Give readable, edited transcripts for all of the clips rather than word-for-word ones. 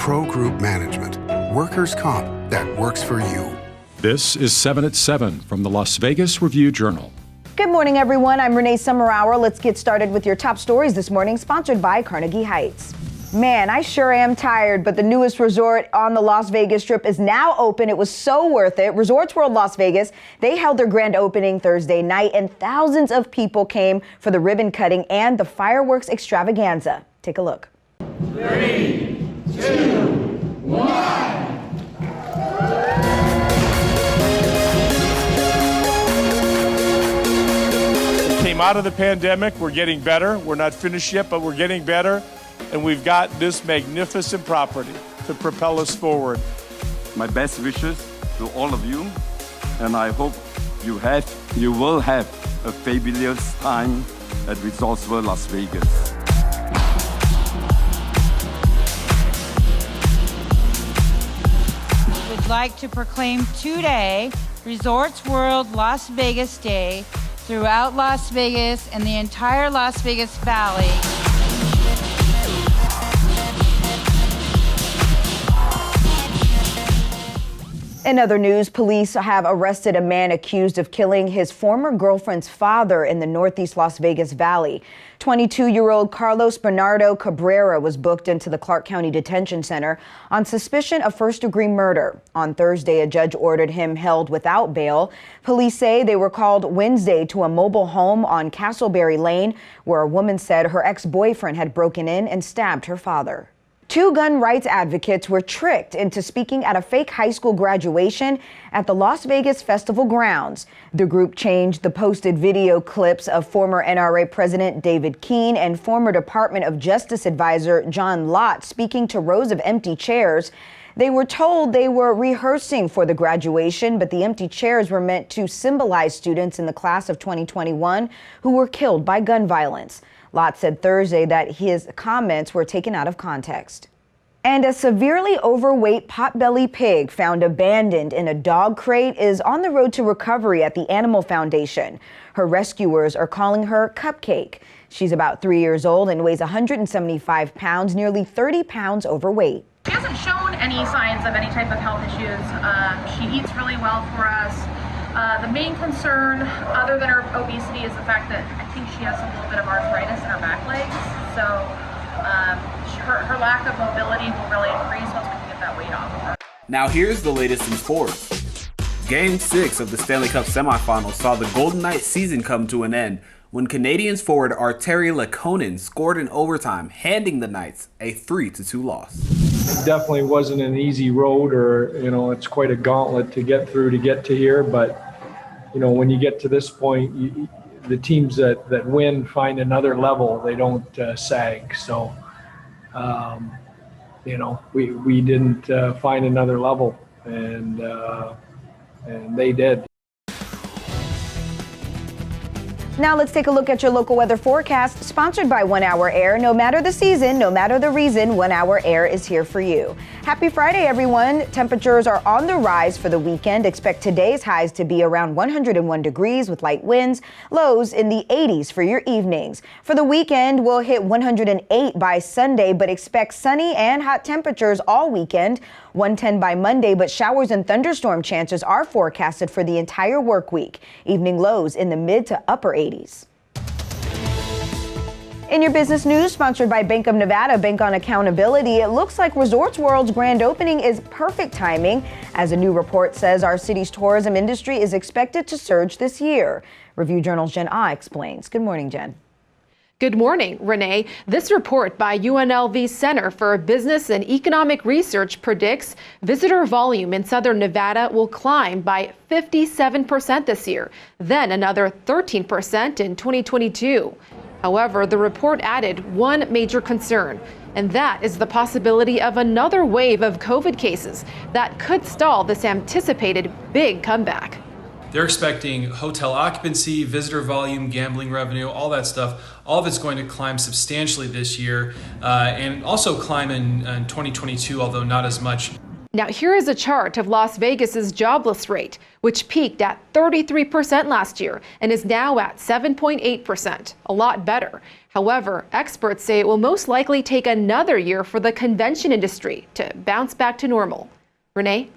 Pro Group Management. Workers' comp that works for you. This is 7 at 7 from the Las Vegas Review-Journal. Good morning, everyone. I'm Renee Summerhour. Let's get started with your top stories this morning, sponsored by Carnegie Heights. Man, I sure am tired, but the newest resort on the Las Vegas Strip is now open. It was so worth it. Resorts World Las Vegas, they held their grand opening Thursday night, and thousands of people came for the ribbon cutting and the fireworks extravaganza. Take a look. 3, 2, 1. Came out of the pandemic, we're getting better. We're not finished yet, but we're getting better. And we've got this magnificent property to propel us forward. My best wishes to all of you, and I hope you will have a fabulous time at Resorts World Las Vegas. We'd like to proclaim today Resorts World Las Vegas Day throughout Las Vegas and the entire Las Vegas Valley. In other news, police have arrested a man accused of killing his former girlfriend's father in the Northeast Las Vegas Valley. 22-year-old Carlos Bernardo Cabrera was booked into the Clark County Detention Center on suspicion of first-degree murder. On Thursday, a judge ordered him held without bail. Police say they were called Wednesday to a mobile home on Castleberry Lane, where a woman said her ex-boyfriend had broken in and stabbed her father. Two gun rights advocates were tricked into speaking at a fake high school graduation at the Las Vegas Festival grounds. The group changed the posted video clips of former NRA President David Keene and former Department of Justice advisor John Lott speaking to rows of empty chairs. They were told they were rehearsing for the graduation, but the empty chairs were meant to symbolize students in the class of 2021 who were killed by gun violence. Lott said Thursday that his comments were taken out of context. And a severely overweight potbelly pig found abandoned in a dog crate is on the road to recovery at the Animal Foundation. Her rescuers are calling her Cupcake. She's about 3 years old and weighs 175 pounds, nearly 30 pounds overweight. She hasn't shown any signs of any type of health issues. She eats really well for us. The main concern, other than her obesity, is the fact that I think she has a little bit of arthritis in her back legs. So her lack of mobility will really increase once we can get that weight off of her. Now here's the latest in sports. Game 6 of the Stanley Cup semifinals saw the Golden Knights season come to an end when Canadiens forward Artturi Lehkonen scored in overtime, handing the Knights a 3-2 loss. It definitely wasn't an easy road, or it's quite a gauntlet to get through to get to here. But when you get to this point, the teams that win find another level. They don't sag. So we didn't find another level, and they did. Now let's take a look at your local weather forecast, sponsored by 1 Hour Air. No matter the season, no matter the reason, 1 Hour Air is here for you. Happy Friday, everyone. Temperatures are on the rise for the weekend. Expect today's highs to be around 101 degrees with light winds, lows in the 80s for your evenings. For the weekend, we'll hit 108 by Sunday, but expect sunny and hot temperatures all weekend. 110 by Monday, but showers and thunderstorm chances are forecasted for the entire work week. Evening lows in the mid to upper 80s. In your business news, sponsored by Bank of Nevada, Bank on Accountability, it looks like Resorts World's grand opening is perfect timing. As a new report says, our city's tourism industry is expected to surge this year. Review Journal's Jen Ah explains. Good morning, Jen. Good morning, Renee. This report by UNLV Center for Business and Economic Research predicts visitor volume in Southern Nevada will climb by 57% this year, then another 13% in 2022. However, the report added one major concern, and that is the possibility of another wave of COVID cases that could stall this anticipated big comeback. They're expecting hotel occupancy, visitor volume, gambling revenue, all that stuff. All of it's going to climb substantially this year and also climb in 2022, although not as much. Now, here is a chart of Las Vegas's jobless rate, which peaked at 33% last year and is now at 7.8%, a lot better. However, experts say it will most likely take another year for the convention industry to bounce back to normal. Renee?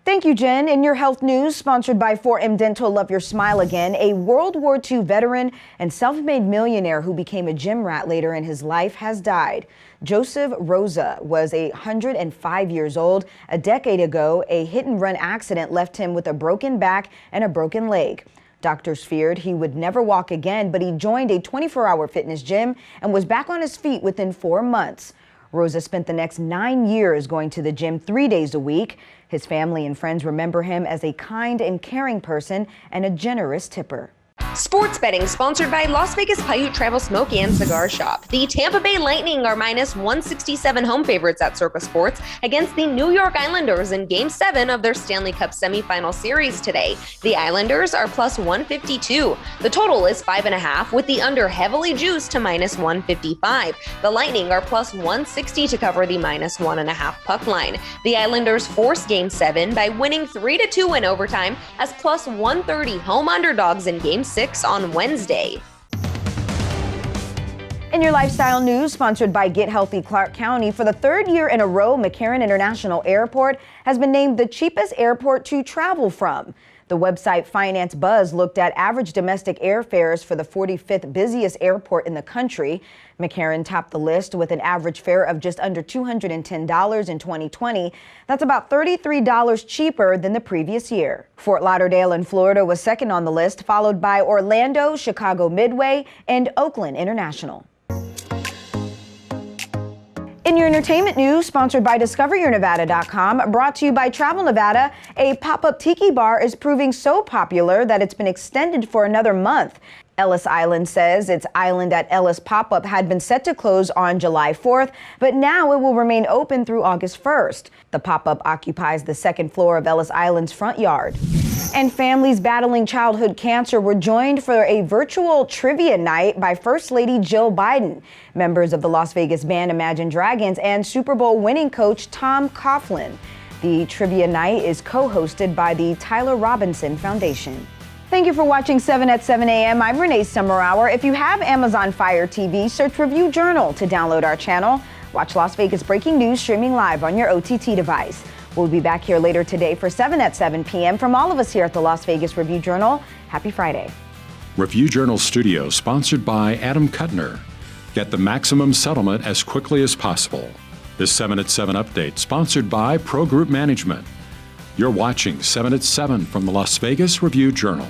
Thank you, Jen. In your health news, sponsored by 4M Dental, Love Your Smile Again, a World War II veteran and self-made millionaire who became a gym rat later in his life has died. Joseph Rosa was 105 years old. A decade ago, a hit-and-run accident left him with a broken back and a broken leg. Doctors feared he would never walk again, but he joined a 24-hour fitness gym and was back on his feet within 4 months. Rosa spent the next 9 years going to the gym 3 days a week. His family and friends remember him as a kind and caring person and a generous tipper. Sports betting sponsored by Las Vegas Paiute Travel Smoke and Cigar Shop. The Tampa Bay Lightning are minus 167 home favorites at Circa Sports against the New York Islanders in Game 7 of their Stanley Cup semifinal series today. The Islanders are plus 152. The total is 5.5, with the under heavily juiced to minus 155. The Lightning are plus 160 to cover the minus 1.5 puck line. The Islanders forced Game 7 by winning 3-2 in overtime as plus 130 home underdogs in Game 6 on Wednesday. In your lifestyle news, sponsored by Get Healthy Clark County, for the third year in a row, McCarran International Airport has been named the cheapest airport to travel from. The website Finance Buzz looked at average domestic airfares for the 45th busiest airport in the country. McCarran topped the list with an average fare of just under $210 in 2020. That's about $33 cheaper than the previous year. Fort Lauderdale in Florida was second on the list, followed by Orlando, Chicago Midway, and Oakland International. In your entertainment news, sponsored by DiscoverYourNevada.com, brought to you by Travel Nevada, a pop-up tiki bar is proving so popular that it's been extended for another month. Ellis Island says its Island at Ellis pop-up had been set to close on July 4th, but now it will remain open through August 1st. The pop-up occupies the second floor of Ellis Island's front yard. And families battling childhood cancer were joined for a virtual trivia night by First Lady Jill Biden, members of the Las Vegas band Imagine Dragons, and Super Bowl winning coach Tom Coughlin. The trivia night is co-hosted by the Tyler Robinson Foundation. Thank you for watching 7 at 7 a.m. I'm Renee Summerhour. If you have Amazon Fire TV, search Review Journal to download our channel. Watch Las Vegas breaking news streaming live on your OTT device. We'll be back here later today for 7 at 7 p.m. From all of us here at the Las Vegas Review Journal, happy Friday. Review Journal Studio, sponsored by Adam Kuttner. Get the maximum settlement as quickly as possible. This 7 at 7 update, sponsored by Pro Group Management. You're watching 7 at 7 from the Las Vegas Review Journal.